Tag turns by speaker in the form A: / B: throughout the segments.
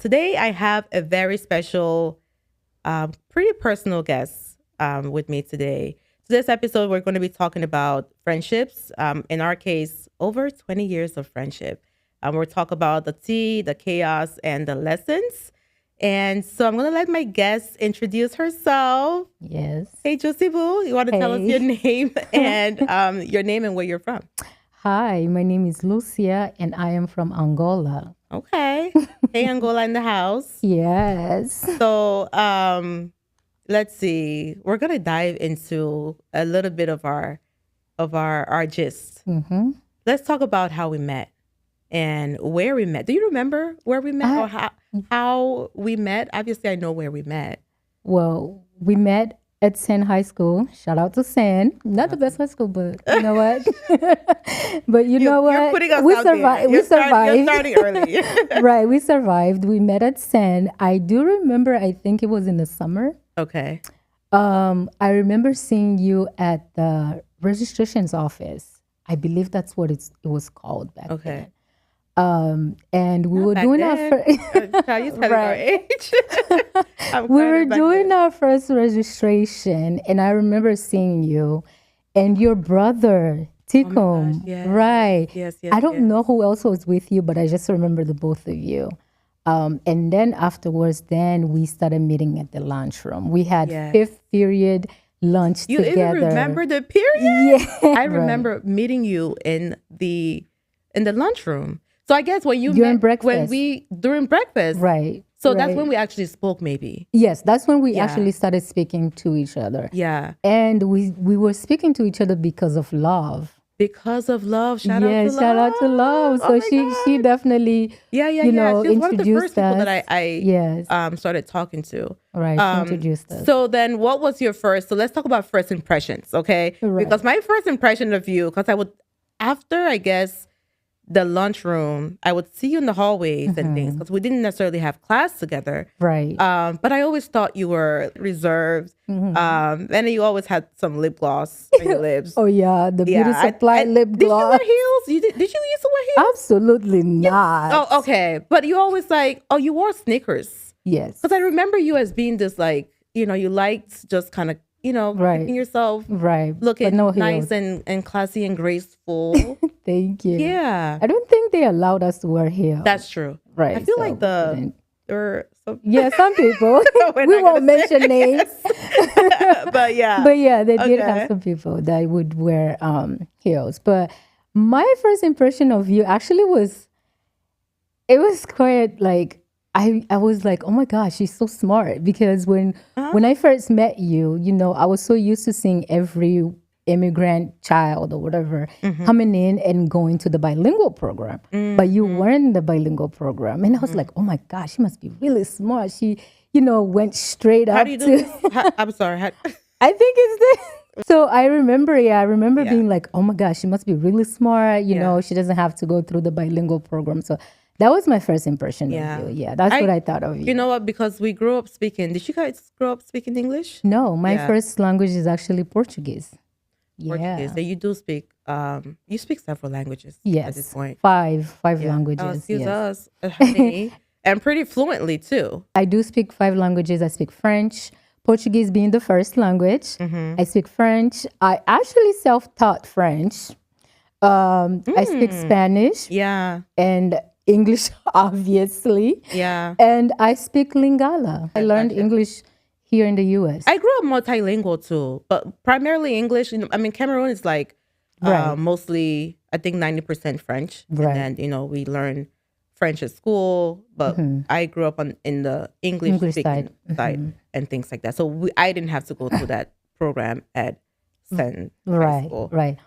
A: Today I have a very special, pretty personal guest with me today. This episode, we're going to be talking about friendships. In our case, over 20 years of friendship. We'll talk about the tea, the chaos, and the lessons. And so I'm going to let my guest introduce herself.
B: Yes.
A: Hey, Josie Boo, you want to tell us your name and where you're from?
B: Hi, my name is Lucia and I am from Angola.
A: Okay. Hey, Angola in the house.
B: Yes.
A: So let's see. We're gonna dive into a little bit of our gist.
B: Mm-hmm.
A: Let's talk about how we met and where we met. Do you remember where we met or how we met? Obviously, I know where we met.
B: Well, we met at Sen High School. Shout out to Sen. Not the best high school, but you know what? But you know what?
A: You're putting us
B: we
A: out
B: survived.
A: there.
B: We survived.
A: You're starting early.
B: Right, we survived. We met at Sen. I do remember. I think it was in the summer.
A: Okay.
B: I remember seeing you at the registrations office. I believe that's what it was called back then. And we were doing our first.
A: Our age.
B: We were doing our first registration, and I remember seeing you and your brother Tikum.
A: Yes.
B: Right.
A: Yes.
B: I don't know who else was with you, but I just remember the both of you. And then afterwards, we started meeting at the lunchroom. We had fifth period lunch together.
A: You even remember the period?
B: Yeah.
A: I remember meeting you in the lunchroom. So I guess when you
B: during
A: met,
B: breakfast.
A: during breakfast.
B: Right.
A: So that's when we actually spoke, maybe.
B: Yes, that's when we actually started speaking to each other.
A: Yeah.
B: And we were speaking to each other because of love.
A: Because of love. Shout out to love.
B: Shout out to love. So she definitely
A: She's
B: introduced
A: one of the first people
B: us.
A: that I started talking to.
B: Right, she introduced us.
A: So then what was your first? So let's talk about first impressions, okay?
B: Right.
A: Because my first impression of you, after I guess the lunchroom, I would see you in the hallways and things because we didn't necessarily have class together.
B: Right.
A: But I always thought you were reserved. And you always had some lip gloss on your lips.
B: Oh, yeah. The beauty supply lip gloss.
A: Did you wear heels? Did you used to wear heels?
B: Absolutely not.
A: Oh, okay. But you always you wore sneakers.
B: Yes.
A: Because I remember you as being this you liked just kind of, keeping yourself looking nice and classy and graceful.
B: Thank you.
A: Yeah.
B: I don't think they allowed us to wear heels.
A: That's true.
B: Right.
A: I feel like
B: some people. We won't mention names.
A: But yeah.
B: They did have some people that would wear heels. But my first impression of you actually was quite I was like, oh my gosh, she's so smart. Because when I first met you, I was so used to seeing every immigrant child or whatever coming in and going to the bilingual program. But you weren't in the bilingual program. And I was like, oh my gosh, she must be really smart. She, went straight up.
A: How do you do this? I'm sorry.
B: I think it's this. So I remember being like, oh my gosh, she must be really smart. She doesn't have to go through the bilingual program. So that was my first impression of you. Yeah, that's what I thought of you.
A: You know what? Because we grew up speaking. Did you guys grow up speaking English?
B: No, my first language is actually Portuguese.
A: Portuguese. So you do speak. You speak several languages.
B: Yes.
A: At this point.
B: Five languages.
A: Excuse us, honey. And pretty fluently too.
B: I do speak 5 languages. I speak French, Portuguese being the first language. I speak French. I actually self-taught French. I speak Spanish.
A: Yeah.
B: And English, obviously.
A: Yeah.
B: And I speak Lingala. I learned English here in the U.S.
A: I grew up multilingual too, but primarily English. Cameroon is mostly, I think, 90% French.
B: Right.
A: And then, we learn French at school, but I grew up in the English speaking side and things like that. So I didn't have to go through that program at Sen High School.
B: Right.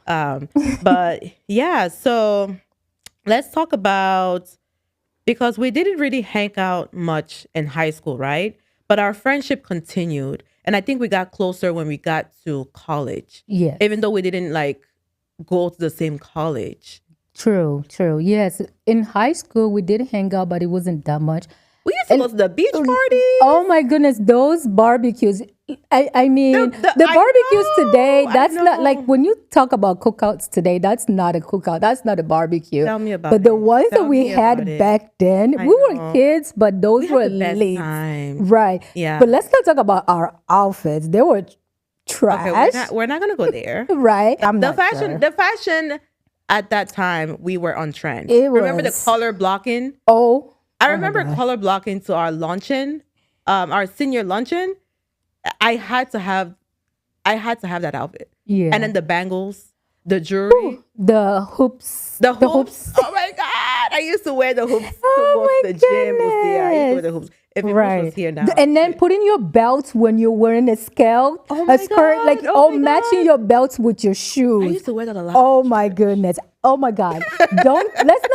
A: But yeah, so let's talk about, because we didn't really hang out much in high school, right? But our friendship continued. And I think we got closer when we got to college.
B: Yes.
A: Even though we didn't go to the same college.
B: True. Yes. In high school, we did hang out, but it wasn't that much.
A: We used to go to the beach
B: Oh
A: parties.
B: my goodness, those barbecues. I mean, the
A: I
B: barbecues today,
A: know, I
B: that's not like
A: know.
B: when you talk about cookouts today, that's not a cookout. That's not a barbecue.
A: Tell me about
B: But the
A: it.
B: ones that
A: Tell
B: we
A: me about
B: had
A: it.
B: back then,
A: I
B: we were
A: know.
B: kids, but
A: We
B: those
A: had
B: were
A: the best
B: lit.
A: time.
B: Right.
A: Yeah.
B: But let's not talk about our outfits. They were
A: Okay, we're
B: trash.
A: not gonna go there.
B: Right. I'm
A: The
B: not
A: fashion
B: sure.
A: the fashion at that time we were on trend.
B: It
A: Remember the
B: was,
A: color blocking?
B: oh,
A: I
B: oh my
A: remember
B: God.
A: color blocking to our luncheon, our senior luncheon. I had to have that outfit. And
B: Yeah.
A: then the bangles, the jewelry,
B: The hoops.
A: the
B: The
A: hoops.
B: hoops.
A: Oh my God. I used to wear the hoops to go to
B: Oh
A: the
B: my
A: gym, Lucia. I used to wear the
B: goodness.
A: hoops. If Imush was
B: Right.
A: here now.
B: And then putting your belt when you're wearing a skirt,
A: Oh
B: a
A: my
B: skirt, like,
A: God. Oh
B: oh,
A: my
B: matching
A: God.
B: your belts with your
A: I
B: shoes.
A: used to wear that a lot.
B: Oh my goodness. Oh my God. Let's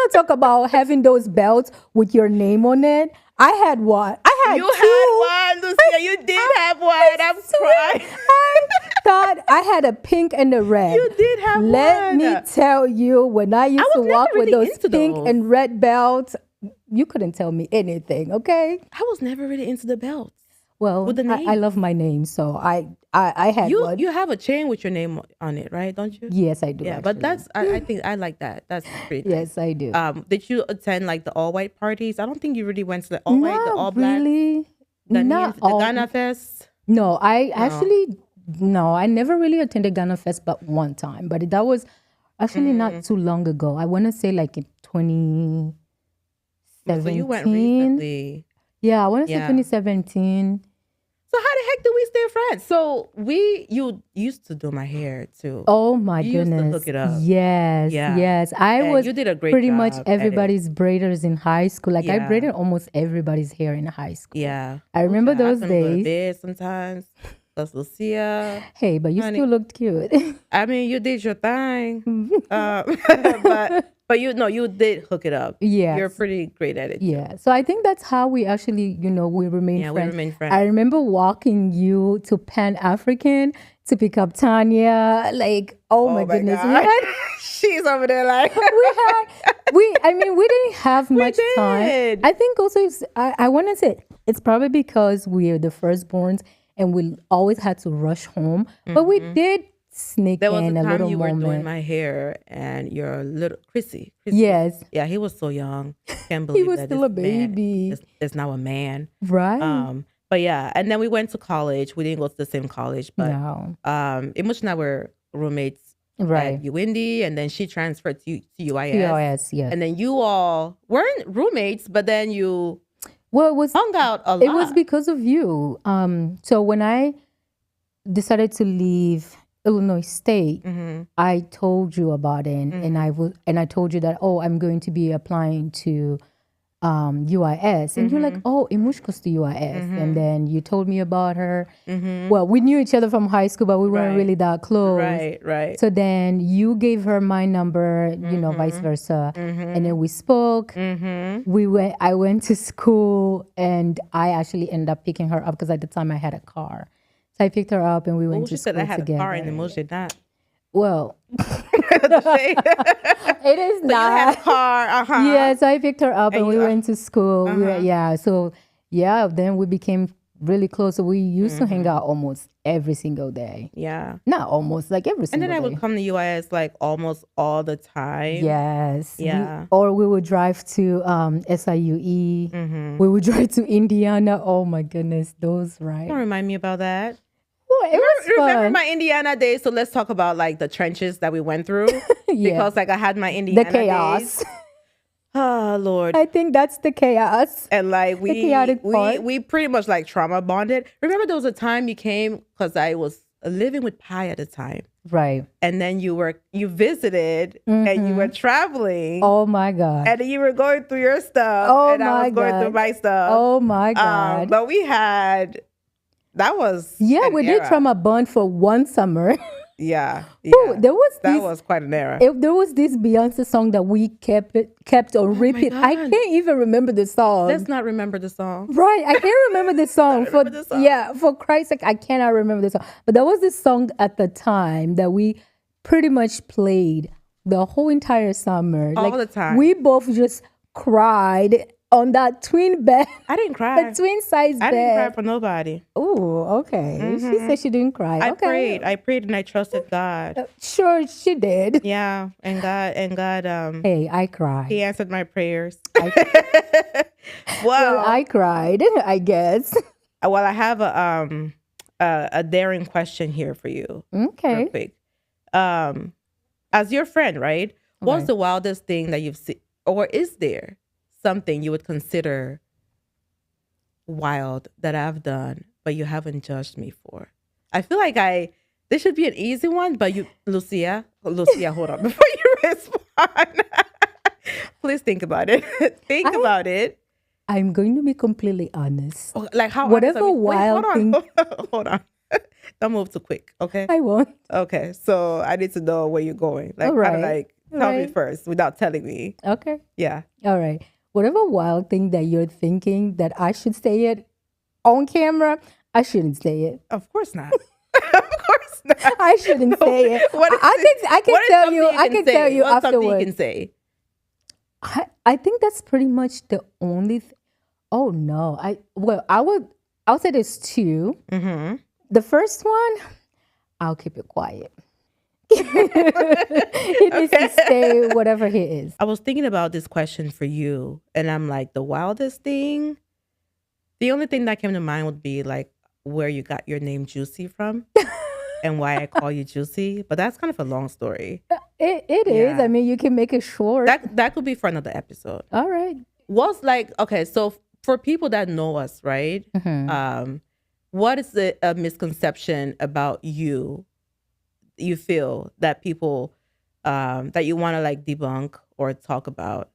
B: not talk about having those belts with your name on it. I had one. I had
A: You
B: two.
A: had one, Lucia. You did have one. I'm
B: Swear,
A: crying.
B: I thought I had a pink and a red.
A: You did have
B: Let
A: one.
B: me tell you, when I used to
A: was never
B: walk with
A: really
B: those
A: into
B: pink
A: those.
B: and red belts, you couldn't tell me anything, okay?
A: I was never really into the belts
B: Well,
A: with the
B: I
A: name.
B: love my name, so I had
A: You
B: one.
A: you have a chain with your name on it, right? Don't you?
B: Yes, I do.
A: Yeah,
B: actually.
A: but I think I like that. That's pretty nice.
B: Yes, I do.
A: Did you attend like the all white parties? I don't think you really went to the all white, the all
B: Not
A: black,
B: really. Not
A: the
B: all.
A: Ghana Fest.
B: No, I
A: No.
B: actually no, I never really attended Ghana Fest but one time. But that was actually not too long ago. I want to say like in
A: So you went
B: 2017.
A: recently.
B: Yeah, I want to say
A: Yeah.
B: 2017.
A: So how the heck did we stay friends? So you used to do my hair too.
B: Oh my
A: You used to
B: goodness.
A: hook it up.
B: Yes,
A: Yeah.
B: yes. I
A: And
B: was
A: you did a great
B: pretty much
A: job at it.
B: everybody's braiders in high school. Like I
A: Yeah.
B: braided almost everybody's hair in high school.
A: Yeah.
B: I remember
A: Lucia,
B: those
A: I couldn't go to
B: days.
A: bed sometimes. That's Lucia.
B: Hey, but you
A: Honey.
B: still looked cute.
A: I mean, you did your thing. But you did hook it up.
B: Yes.
A: You're pretty great at it.
B: Yeah. So I think that's how we actually, we remain
A: Yeah, we
B: friends.
A: remain friends.
B: I remember walking you to Pan African to pick up Tanya. Like, oh my goodness.
A: God. She's over there like
B: We didn't have much time.
A: did.
B: I think also I want to say it's probably because we're the firstborns and we always had to rush home. But we did sneak
A: There was
B: in
A: a
B: a
A: time
B: little
A: you were doing
B: moment.
A: my hair and your little Chrissy.
B: Yes.
A: Yeah, he was so young. Can't believe
B: was
A: that
B: still a
A: this man
B: baby.
A: is now a man.
B: Right.
A: But yeah, and then we went to college. We didn't go to the same college, but
B: No.
A: Imush and I were roommates
B: Right.
A: at UIndy, and then she transferred to UIS.
B: POS, yeah.
A: And then you all weren't roommates, but then you
B: Well, it was
A: hung out a lot.
B: It was because of you. So when I decided to leave Illinois State, I told you about it, and I told you that I'm going to be applying to UIS, and you're like, oh, Imush goes to UIS, and then you told me about her. Well, we knew each other from high school, but we weren't
A: Right.
B: really that close.
A: Right.
B: So then you gave her my number, vice versa, and then we spoke. I went to school, and I actually ended up picking her up because at the time I had a car. So I picked her up, and we
A: Oh,
B: went
A: she
B: to school
A: said I had
B: together.
A: a car and Imush did not.
B: Well,
A: The shade.
B: it is
A: You
B: not.
A: had a car,
B: Yeah, so I picked her up and we
A: you-
B: went to school. Then we became really close. So we used to hang out almost every single day.
A: Yeah.
B: Not almost, like every
A: And
B: single
A: then I
B: day.
A: would come to UIS like almost all the time.
B: Yes.
A: Yeah.
B: Or we would drive to SIUE. We would drive to Indiana. Oh my goodness, those
A: Don't
B: right?
A: remind me about that.
B: Oh, it was
A: Remember
B: fun.
A: my Indiana days? So let's talk about like the trenches that we went through.
B: Yeah.
A: Because like I had my
B: The
A: Indiana
B: chaos.
A: days. Oh Lord.
B: I think that's the chaos.
A: And like
B: chaotic part.
A: we pretty much like trauma bonded. Remember there was a time you came because I was living with Pi at the time.
B: Right.
A: And then you visited and you were traveling.
B: Oh my God.
A: And you were going through your stuff.
B: Oh
A: and I
B: my
A: was going
B: God.
A: through my stuff.
B: Oh my God.
A: But we had that was
B: Yeah,
A: an
B: we did
A: era.
B: trauma bond for one summer.
A: Yeah.
B: Ooh, there was
A: that
B: this.
A: was quite an era.
B: There was this Beyonce song that we kept on repeat. I
A: God.
B: can't even remember the song.
A: Let's not remember the song.
B: Right, I can't remember the song.
A: remember the song.
B: Yeah, for Christ's sake, I cannot remember the song. But there was this song at the time that we pretty much played the whole entire summer.
A: All the time.
B: We both just cried on that twin bed,
A: I didn't
B: a
A: cry.
B: twin size
A: I didn't cry
B: bed.
A: for nobody.
B: Oh, okay. She said she didn't cry.
A: I
B: Okay.
A: prayed. I prayed and I trusted God.
B: Sure, she did.
A: Yeah, and God,
B: Hey, I
A: He
B: cried.
A: answered my prayers.
B: I well, I
A: Well,
B: cried, I guess.
A: I have a daring question here for you, real
B: Okay.
A: quick. Um, as your friend, right? What's
B: Right.
A: the wildest thing that you've seen, or is there something you would consider wild that I've done, but you haven't judged me for? I feel like this should be an easy one, but Lucia, hold on before you respond. Please think about it. Think
B: I
A: about it.
B: I'm going to be completely honest.
A: Oh, like how honest are
B: Whatever
A: we? Wait, hold
B: wild
A: on,
B: thing
A: hold on. Don't move too quick, okay?
B: I want.
A: Okay, so I need to know where you're going.
B: All
A: Like, kind of
B: right.
A: like
B: All
A: tell me
B: right.
A: first without telling me.
B: Okay.
A: Yeah,
B: All right. Whatever wild thing that you're thinking that I should say it on camera, I shouldn't say it.
A: of course not. Of course not.
B: I shouldn't say it.
A: What is
B: I can
A: what is
B: tell
A: something
B: you.
A: you
B: I
A: can
B: can
A: say?
B: tell you
A: What's something you can
B: afterwards.
A: say?
B: I think that's pretty much the only. Oh no! I'll say there's two.
A: Mm-hmm.
B: The first one, I'll keep it quiet. He needs to stay whatever he is.
A: I was thinking about this question for you, and I'm like, the wildest thing. The only thing that came to mind would be like where you got your name Juicy from and why I call you Juicy. But that's kind of a long story.
B: It is.
A: Yeah.
B: I mean, you can make it short.
A: That could be for another episode.
B: All right.
A: What's like okay? So for people that know us, right? What is a misconception about you? You feel that people that you want to like debunk or talk about?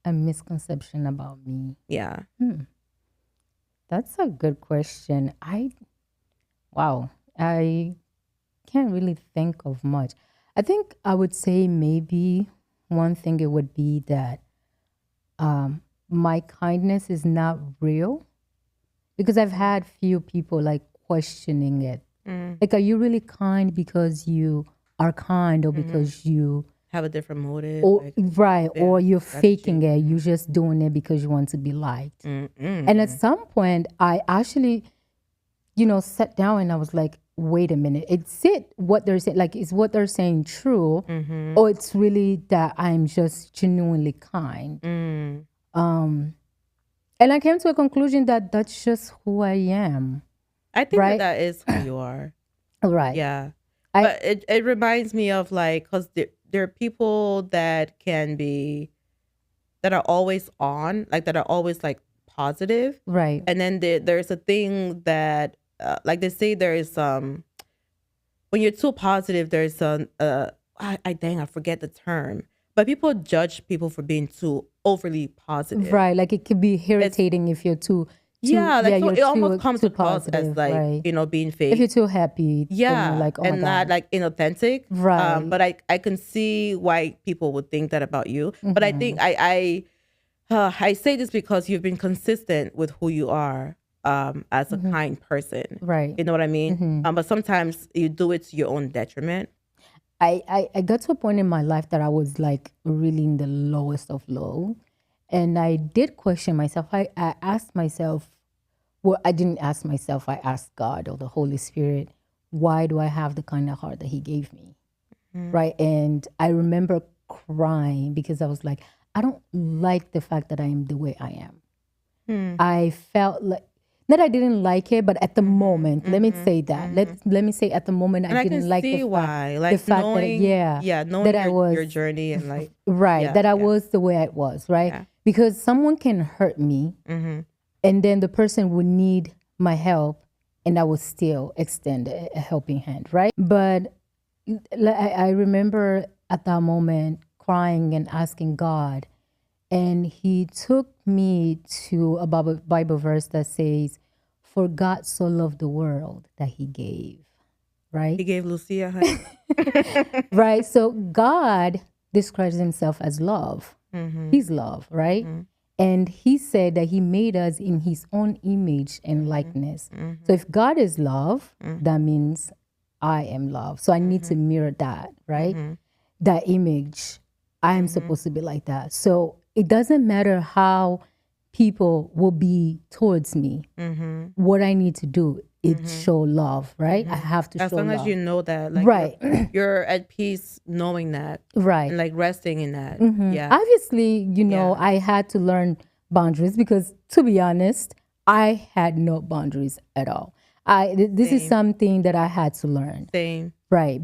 B: A misconception about me.
A: Yeah.
B: That's a good question. Wow. I can't really think of much. I think I would say maybe one thing it would be that my kindness is not real because I've had few people like questioning it. Like, are you really kind because you are kind or because you
A: Have a different motive.
B: or
A: like,
B: right
A: yeah,
B: or you're
A: strategy.
B: faking it, you're just doing it because you want to be liked.
A: Mm-mm.
B: And at some point I actually sat down and I was like, wait a minute, is it what they're saying, like is what they're saying true, or it's really that I'm just genuinely kind? And I came to a conclusion that that's just who I am.
A: I think
B: Right.
A: that is who you are.
B: Right.
A: Yeah.
B: I-
A: But it reminds me of like, because there are people that that are always on, like that are always like positive.
B: Right.
A: And then there's a thing that, like they say there is, when you're too positive, there's I forget the term, but people judge people for being too overly positive.
B: Right. Like it could be irritating if you're too
A: Yeah, like so
B: you're
A: it almost
B: too-
A: comes
B: too
A: across as
B: positive,
A: like,
B: right.
A: being fake.
B: If you're too happy, then
A: Yeah,
B: you're like, oh my
A: and not
B: God.
A: like inauthentic.
B: Right.
A: But I can see why people would think that about you. But I think
B: Mm-hmm.
A: I say this because you've been consistent with who you are as a kind person.
B: Right.
A: You know what I mean? But sometimes you do it to your own detriment.
B: I got to a point in my life that I was like really in the lowest of low. And I did question myself. I asked myself, well, I didn't ask myself, I asked God or the Holy Spirit, why do I have the kind of heart that He gave me? Right. And I remember crying because I was like, I don't like the fact that I am the way I am. I felt like, not I didn't like it, but at the moment, let me say that. Let me say at the moment
A: And
B: I
A: I
B: didn't
A: can
B: like
A: see
B: the fact,
A: why. Like
B: the fact
A: knowing,
B: that
A: knowing
B: that I was
A: your journey and like
B: right,
A: yeah,
B: that I
A: yeah.
B: was the way I was, right?
A: Yeah.
B: Because someone can hurt me and then the person would need my help and I would still extend a helping hand, right? But I remember at that moment crying and asking God, and He took me to a Bible verse that says, for God so loved the world that He gave, right?
A: He gave Lucia honey.
B: Right. So God describes Himself as love. He's love, right? And He said that He made us in His own image and likeness. So if God is love, that means I am love. So I need to mirror that, right? That image. I am supposed to be like that. So it doesn't matter how people will be towards me. What I need to do is show love, right? I have to
A: As
B: show
A: long as
B: love.
A: you know that, like,
B: Right.
A: you're at peace knowing that,
B: Right.
A: and like resting in that. Yeah.
B: Obviously,
A: Yeah.
B: I had to learn boundaries because, to be honest, I had no boundaries at all. This is
A: Same.
B: something that I had to learn.
A: Same.
B: Right.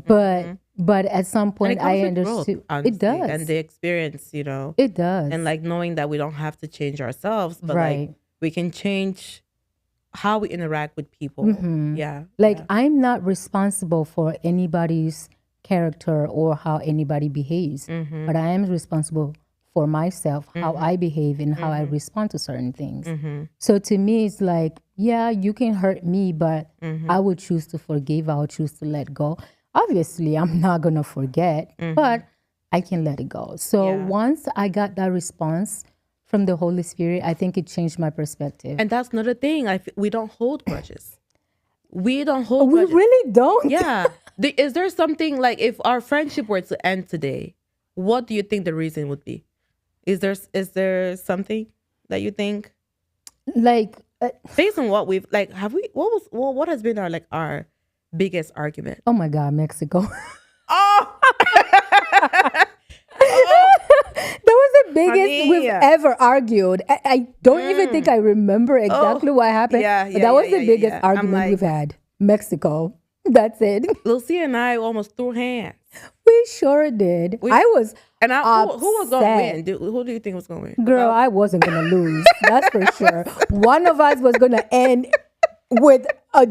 B: But at some
A: And it
B: point
A: comes
B: I
A: with growth,
B: understood it
A: honestly, and
B: does.
A: the experience,
B: It does.
A: and like knowing that we don't have to change ourselves, but like
B: Right.
A: we can change how we interact with people. Yeah.
B: Like
A: Yeah.
B: I'm not responsible for anybody's character or how anybody behaves, but I am responsible for myself, how I behave and how I respond to certain things. So to me, it's like, yeah, you can hurt me, but I would choose to forgive. I would choose to let go. Obviously, I'm not going to forget, but I can let it go. So
A: Yeah.
B: once I got that response from the Holy Spirit, I think it changed my perspective.
A: And that's another thing. We don't hold grudges. We don't hold
B: We
A: grudges.
B: really don't.
A: Yeah. Is there something like, if our friendship were to end today, what do you think the reason would be? Is there something that you think,
B: Like,
A: based on what we've like, have we what has been our biggest argument?
B: oh my God, Mexico.
A: Oh,
B: That was the biggest
A: Honey.
B: we've ever argued. I don't even think I remember exactly what happened.
A: Yeah,
B: but
A: yeah,
B: that was
A: yeah,
B: the
A: yeah,
B: biggest
A: yeah. I'm
B: argument
A: like-
B: we've had. Mexico. That's it.
A: Lucia and I almost threw hands.
B: We sure did. I was
A: And who was going to
B: upset.
A: win? Who do you think was going to win?
B: Girl, I wasn't going to lose. That's for sure. One of us was going to end with an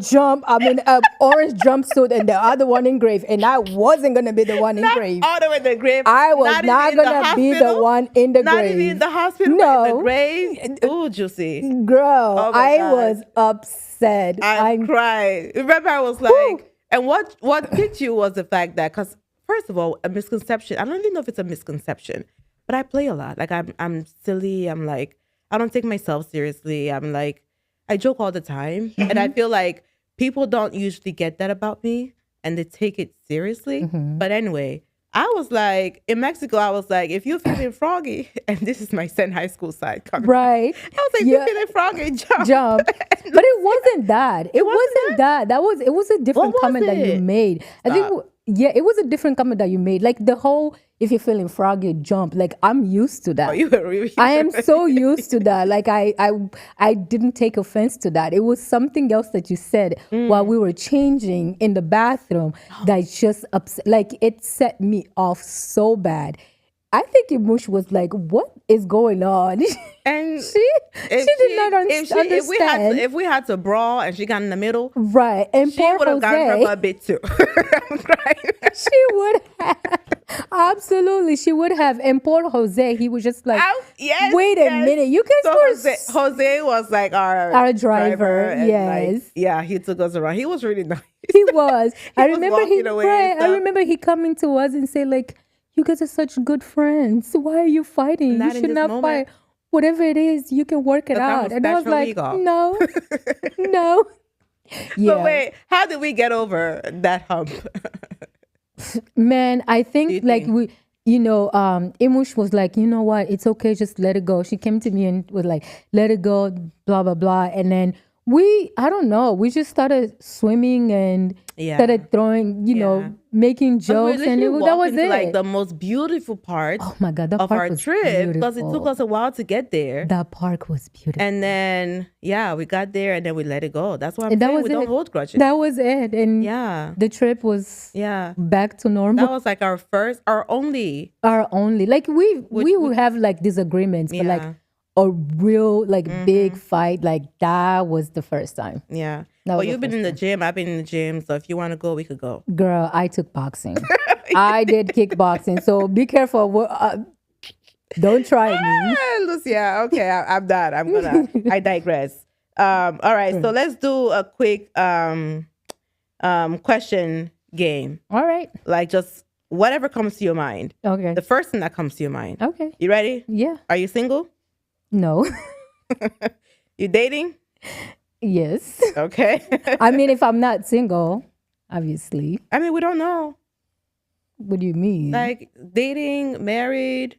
B: orange jumpsuit and the other one engraved. And I wasn't going to be the one engraved.
A: All the way in the grave.
B: I was not
A: even in
B: going
A: the
B: to be the
A: hospital?
B: one in the
A: Not
B: grave.
A: even in the hospital, but in
B: No.
A: the grave. Ooh, juicy.
B: Girl,
A: Oh my
B: I
A: God.
B: was upset.
A: I cried. Remember, I was like, and what picked you was the fact that, because first of all, a misconception. I don't even know if it's a misconception, but I play a lot. Like I'm silly. I'm like, I don't take myself seriously. I'm like, I joke all the time, and I feel like people don't usually get that about me, and they take it seriously. But anyway, I was like, in Mexico, I was like, if you're feeling froggy, and this is my Sen High School side coming.
B: Right.
A: I was like, you're feeling froggy, jump.
B: Jump. But it wasn't that. It wasn't that. It was a different
A: was
B: comment that you
A: it?
B: made. I think it was a different comment that you made. Like the whole if you're feeling froggy, jump. Like I'm used to that.
A: You were really
B: I am so used to that. Like I didn't take offense to that. It was something else that you said while we were changing in the bathroom that just upset. Like it set me off so bad. I think Imush was like, "What is going on?"
A: And
B: she did not understand.
A: If we had to brawl and she got in the middle,
B: Right, and
A: she
B: poor
A: would have gotten her
B: Jose,
A: a bit too. I'm crying.
B: she would have absolutely. She would have. And poor Jose, he was just like,
A: Yes,
B: "Wait a
A: yes.
B: minute, you guys
A: So Jose was like
B: Our driver,
A: and, like,
B: yes.
A: yeah, he took us around. He was really nice.
B: He was. I
A: was
B: remember
A: walking away and
B: right, I
A: stuff.
B: remember he coming to us and say like, "You guys are such good friends. Why are you fighting?
A: Not
B: you
A: in
B: should
A: this
B: not
A: moment.
B: fight. Whatever it is, you can work it
A: But that
B: out."
A: was
B: And I was
A: natural
B: like,
A: ego.
B: "No, no." Yeah,
A: But wait, how did we get over that hump?
B: man. I think
A: you
B: like
A: think?
B: Imush was like, "You know what? It's okay. Just let it go." She came to me and was like, "Let it go." Blah blah blah. And then I don't know. We just started swimming and
A: Yeah.
B: started throwing, making jokes, and that was it.
A: Like the most beautiful part
B: Oh my God, that
A: of
B: park
A: our
B: was
A: trip, because it took
B: beautiful.
A: us a while to get there.
B: That park was beautiful.
A: And then, yeah, we got there and then we let it go. That's why I'm
B: And that
A: saying
B: was
A: we don't
B: it.
A: hold grudges.
B: That was it. And
A: Yeah.
B: the trip was
A: Yeah.
B: back to normal.
A: That was like our only.
B: Our only, like we would have like disagreements, but like
A: Yeah.
B: a real like big fight, like that was the first time.
A: Yeah.
B: That
A: Well,
B: was the
A: you've been
B: first
A: in the gym. I've been in the gym. So if you want to go, we could go.
B: Girl, I took boxing. I did kickboxing. So be careful. Don't try me.
A: Lucia, okay, I'm done. I digress. All right. So let's do a quick question game.
B: All right.
A: Like just whatever comes to your mind.
B: Okay.
A: The first thing that comes to your mind.
B: Okay.
A: You ready?
B: Yeah.
A: Are you single?
B: No.
A: You dating?
B: Yes.
A: Okay.
B: I mean, if I'm not single, obviously.
A: I mean, we don't know.
B: What do you mean?
A: Like dating, married.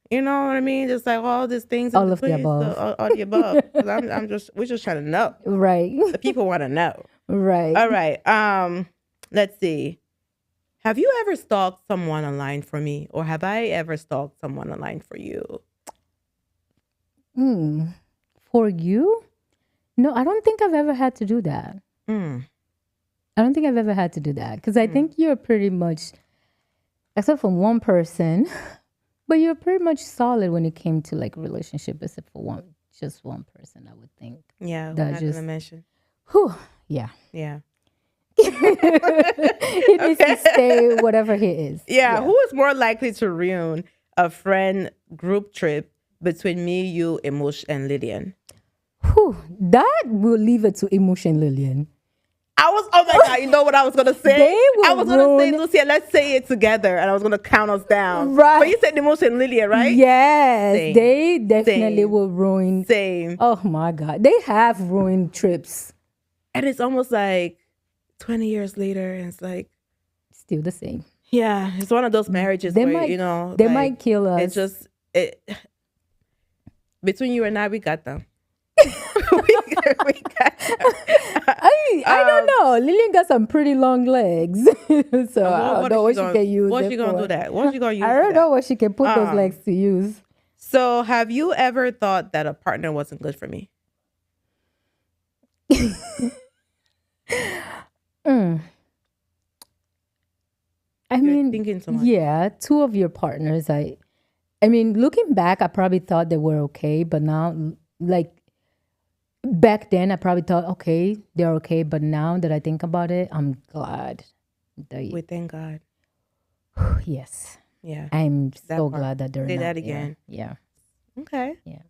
A: You know what I mean? Just like all these things in
B: All of the
A: between, so
B: above.
A: all the above. 'Cause we're just trying to know.
B: Right.
A: The people want to know.
B: Right.
A: All right. Let's see. Have you ever stalked someone online for me, or have I ever stalked someone online for you?
B: For you? No, I don't think I've ever had to do that.
A: Mm.
B: I don't think I've ever had to do that because I think you're pretty much, except for one person, but you're pretty much solid when it came to like relationship, except for just one person. I would think
A: Yeah, we're
B: that
A: not gonna mention.
B: whew, yeah,
A: Yeah.
B: he needs to
A: Okay.
B: stay whatever he is.
A: Yeah. Who is more likely to ruin a friend group trip between me, you, Emosh, and Lydian?
B: Whew, that will leave it to emotion, Lillian.
A: Oh my God, you know what I was going to say?
B: They will
A: I was going to say,
B: ruin-
A: Lucia, let's say it together. And I was going to count us down.
B: Right.
A: But you said Emosh and Lydian, right?
B: Yes,
A: Same.
B: they definitely
A: Same.
B: will ruin.
A: Same.
B: Oh my God, they have ruined trips.
A: And it's almost like 20 years later, and it's like,
B: Still the same.
A: yeah, it's one of those marriages
B: They
A: where,
B: might-
A: you know,
B: They
A: like,
B: might kill us.
A: It just, between you and I, we got them. we got them.
B: I don't know. Lillian got some pretty long legs, so I don't know what she can use.
A: What's she going to do that? What's she going to use?
B: I don't know what she can put those legs to use.
A: So, have you ever thought that a partner wasn't good for me?
B: I mean,
A: thinking so much.
B: yeah, two of your partners. I mean, looking back, I probably thought they were okay, but now, like back then, I probably thought, okay, they're okay. But now that I think about it, I'm glad.
A: We thank God.
B: Yes.
A: Yeah.
B: I'm so glad that they're
A: Say
B: not
A: that
B: there.
A: again.
B: Yeah.
A: Okay.
B: Yeah.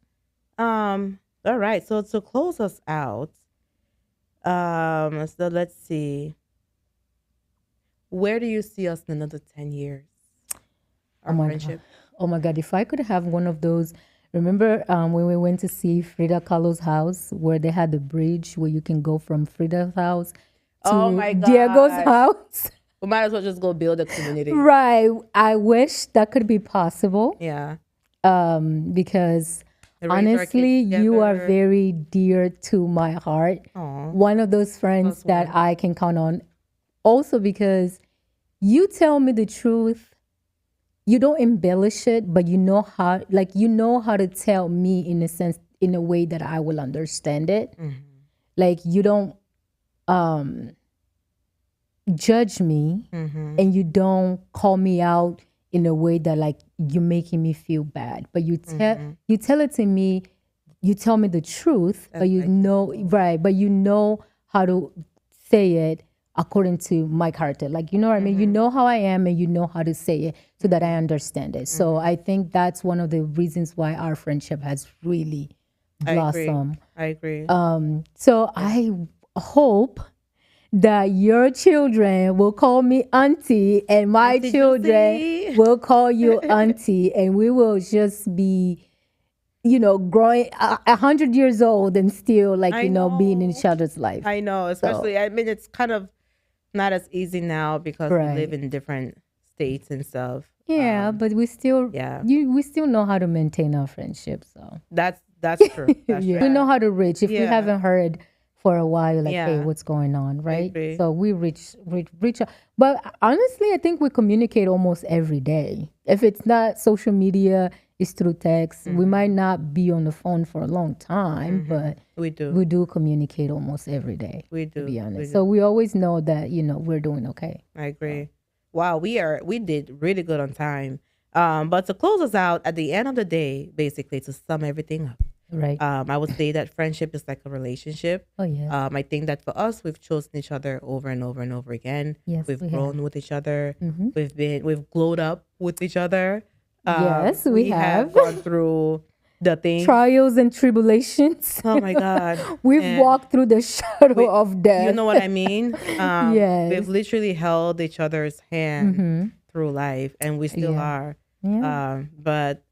A: All right. So to close us out, so let's see. Where do you see us in another 10 years? Our friendship.
B: Oh my God. If I could have one of those, remember when we went to see Frida Kahlo's house where they had the bridge where you can go from Frida's house to
A: Oh my
B: Diego's
A: gosh.
B: house?
A: We might as well just go build a community.
B: Right. I wish that could be possible.
A: Yeah.
B: Because
A: And raise our
B: honestly,
A: kids
B: you are
A: together.
B: very dear to my heart.
A: Aw.
B: One of those friends
A: Plus
B: that
A: one.
B: I can count on. Also because you tell me the truth. You don't embellish it, but you know how to tell me in a sense, in a way that I will understand it.
A: Mm-hmm.
B: Like you don't judge me, and you don't call me out in a way that like you're making me feel bad. But you tell it to me, you tell me the truth, but you know but you know how to say it according to my character. Like, you know what I mean? You know how I am and you know how to say it so that I understand it. So I think that's one of the reasons why our friendship has really blossomed.
A: I agree.
B: So I hope that your children will call me auntie and my
A: Auntie
B: children
A: Juicy.
B: will call you auntie, and we will just be, growing 100 years old and still like,
A: I
B: being in
A: know.
B: each other's life.
A: I know, especially, I mean, it's kind of not as easy now because we live in different states and stuff.
B: Yeah, but we still, we still know how to maintain our friendship. So
A: That's true. That's
B: yeah.
A: true.
B: We know how to reach. If we
A: Yeah.
B: haven't heard for a while, like, hey,
A: Yeah.
B: what's going on, right?
A: agree.
B: So we reach out. But honestly, I think we communicate almost every day. If it's not social media, it's through text. We might not be on the phone for a long time, but
A: We do.
B: we do communicate almost every day.
A: We do.
B: To be honest.
A: We do.
B: So we always know that, we're doing okay.
A: I agree. Wow, we did really good on time. But to close us out, at the end of the day, basically to sum everything up,
B: Right.
A: I would say that friendship is like a relationship.
B: Oh, yeah.
A: I think that for us, we've chosen each other over and over and over again.
B: Yes,
A: we've
B: we
A: grown with each other. We've glowed up with each other.
B: Yes, we have.
A: gone through the things.
B: Trials and tribulations.
A: Oh my God,
B: We've
A: And
B: walked through the shadow of death.
A: You know what I mean?
B: Yes.
A: We've literally held each other's hand through life, and we still
B: Yeah.
A: are.
B: Yeah.
A: But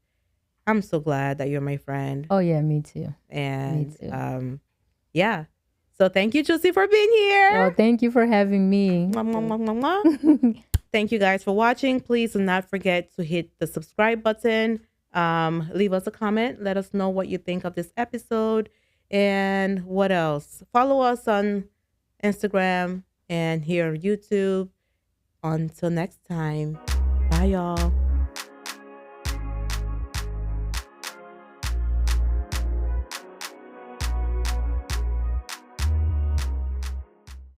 A: I'm so glad that you're my friend.
B: Oh, yeah, me too.
A: And
B: too.
A: yeah. So thank you, Josie, for being here.
B: Oh, thank you for having me.
A: Mwah, mwah, mwah, mwah, mwah. Thank you guys for watching. Please do not forget to hit the subscribe button, Leave us a comment. Let us know what you think of this episode. And what else? Follow us on Instagram and here on YouTube. Until next time. Bye, y'all.